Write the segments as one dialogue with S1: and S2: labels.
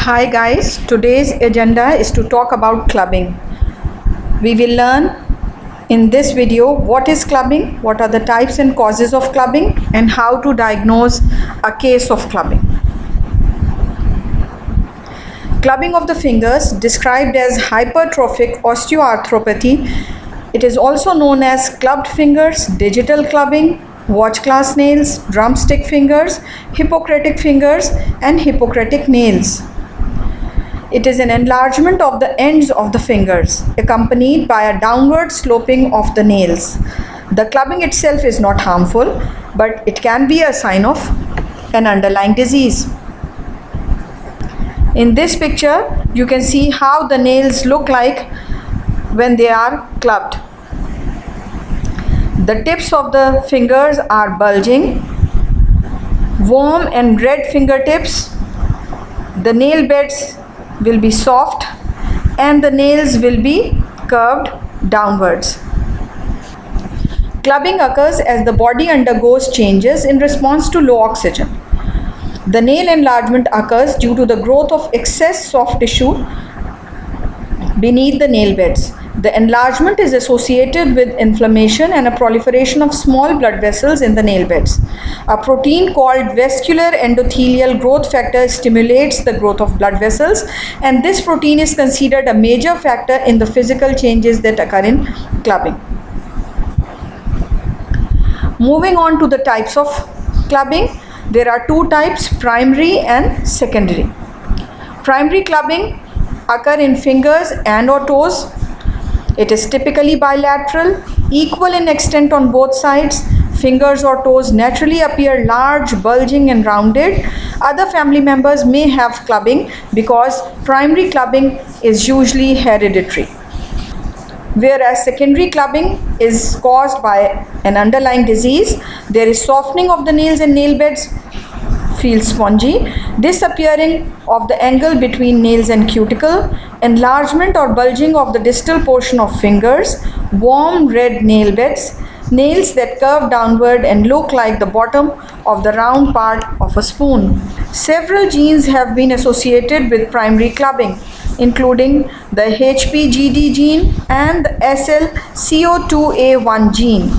S1: Hi guys, today's agenda is to talk about clubbing. We will learn in this video what is clubbing, what are the types and causes of clubbing, and how to diagnose a case of clubbing. Clubbing of the fingers, described as hypertrophic osteoarthropathy. It is also known as clubbed fingers, digital clubbing, watch glass nails, drumstick fingers, Hippocratic fingers, and Hippocratic nails. It is an enlargement of the ends of the fingers, accompanied by a downward sloping of the nails. The clubbing itself is not harmful, but it can be a sign of an underlying disease. In this picture, you can see how the nails look like when they are clubbed. The tips of the fingers are bulging, warm and red fingertips. The nail beds will be soft and the nails will be curved downwards. Clubbing occurs as the body undergoes changes in response to low oxygen. The nail enlargement occurs due to the growth of excess soft tissue beneath the nail beds. The enlargement is associated with inflammation and a proliferation of small blood vessels in the nail beds. A protein called vascular endothelial growth factor stimulates the growth of blood vessels, and this protein is considered a major factor in the physical changes that occur in clubbing. Moving on to the types of clubbing, there are two types, primary and secondary. Primary clubbing occur in fingers and or toes. It is typically bilateral, equal in extent on both sides. Fingers or toes naturally appear large, bulging and rounded. Other family members may have clubbing because primary clubbing is usually hereditary. Whereas secondary clubbing is caused by an underlying disease. There is softening of the nails and nail beds feel spongy, disappearing of the angle between nails and cuticle, enlargement or bulging of the distal portion of fingers, warm red nail beds, nails that curve downward and look like the bottom of the round part of a spoon. Several genes have been associated with primary clubbing, including the HPGD gene and the SLCO2A1 gene.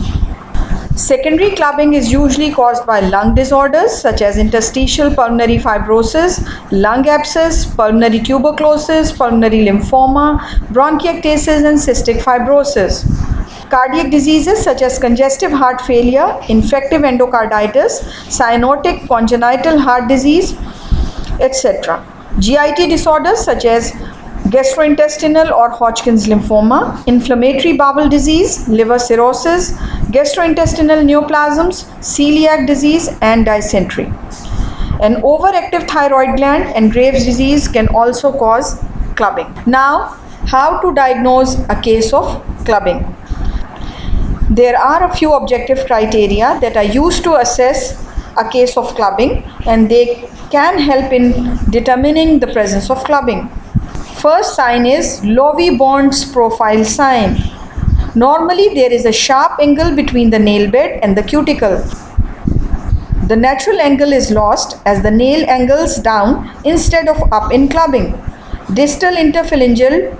S1: Secondary clubbing is usually caused by lung disorders such as interstitial pulmonary fibrosis, lung abscess, pulmonary tuberculosis, pulmonary lymphoma, bronchiectasis, and cystic fibrosis. Cardiac diseases such as congestive heart failure, infective endocarditis, cyanotic congenital heart disease, etc. GIT disorders such as gastrointestinal or Hodgkin's lymphoma, inflammatory bowel disease, liver cirrhosis, gastrointestinal neoplasms, celiac disease, and dysentery. An overactive thyroid gland and Graves' disease can also cause clubbing. Now, how to diagnose a case of clubbing? There are a few objective criteria that are used to assess a case of clubbing, and they can help in determining the presence of clubbing. First sign is Lovie-Bond's profile sign. Normally there is a sharp angle between the nail bed and the cuticle. The natural angle is lost as the nail angles down instead of up in clubbing. Distal interphalangeal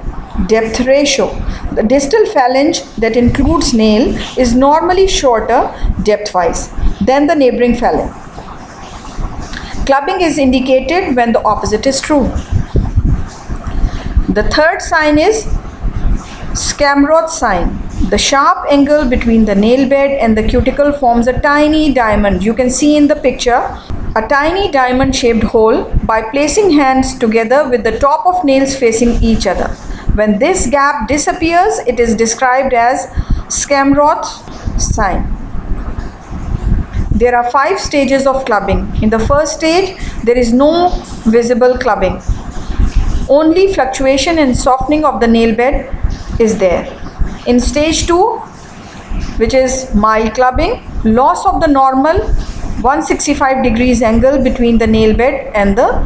S1: depth ratio. The distal phalange that includes nail is normally shorter depth-wise than the neighboring phalange. Clubbing is indicated when the opposite is true. The third sign is Skamroth sign. The sharp angle between the nail bed and the cuticle forms a tiny diamond. You can see in the picture a tiny diamond shaped hole by placing hands together with the top of nails facing each other. When this gap disappears, it is described as Skamroth sign. There are 5 stages of clubbing. In the first stage, there is no visible clubbing. Only fluctuation and softening of the nail bed is there. In stage 2, which is mild clubbing, loss of the normal 165 degrees angle between the nail bed and the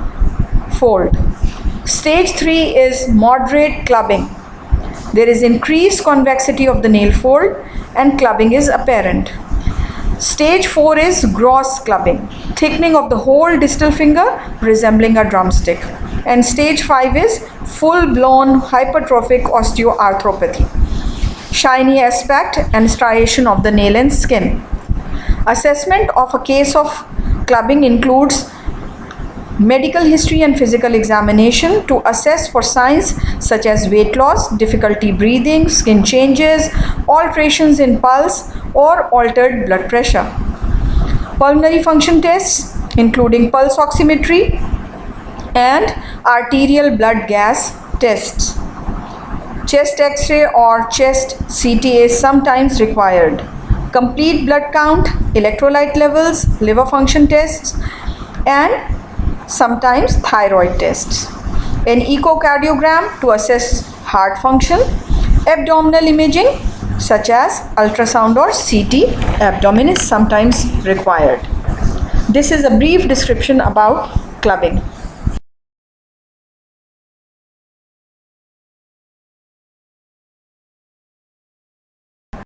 S1: fold. Stage 3 is moderate clubbing. There is increased convexity of the nail fold and clubbing is apparent. Stage 4 is gross clubbing, thickening of the whole distal finger resembling a drumstick. And stage 5 is full-blown hypertrophic osteoarthropathy, shiny aspect and striation of the nail and skin. Assessment of a case of clubbing includes medical history and physical examination to assess for signs such as weight loss, difficulty breathing, skin changes, alterations in pulse, or altered blood pressure. Pulmonary function tests including pulse oximetry and arterial blood gas tests. Chest X-ray or chest CT is sometimes required. Complete blood count, electrolyte levels, liver function tests, and sometimes thyroid tests. An echocardiogram to assess heart function. Abdominal imaging such as ultrasound or CT abdomen is sometimes required. This is a brief description about clubbing.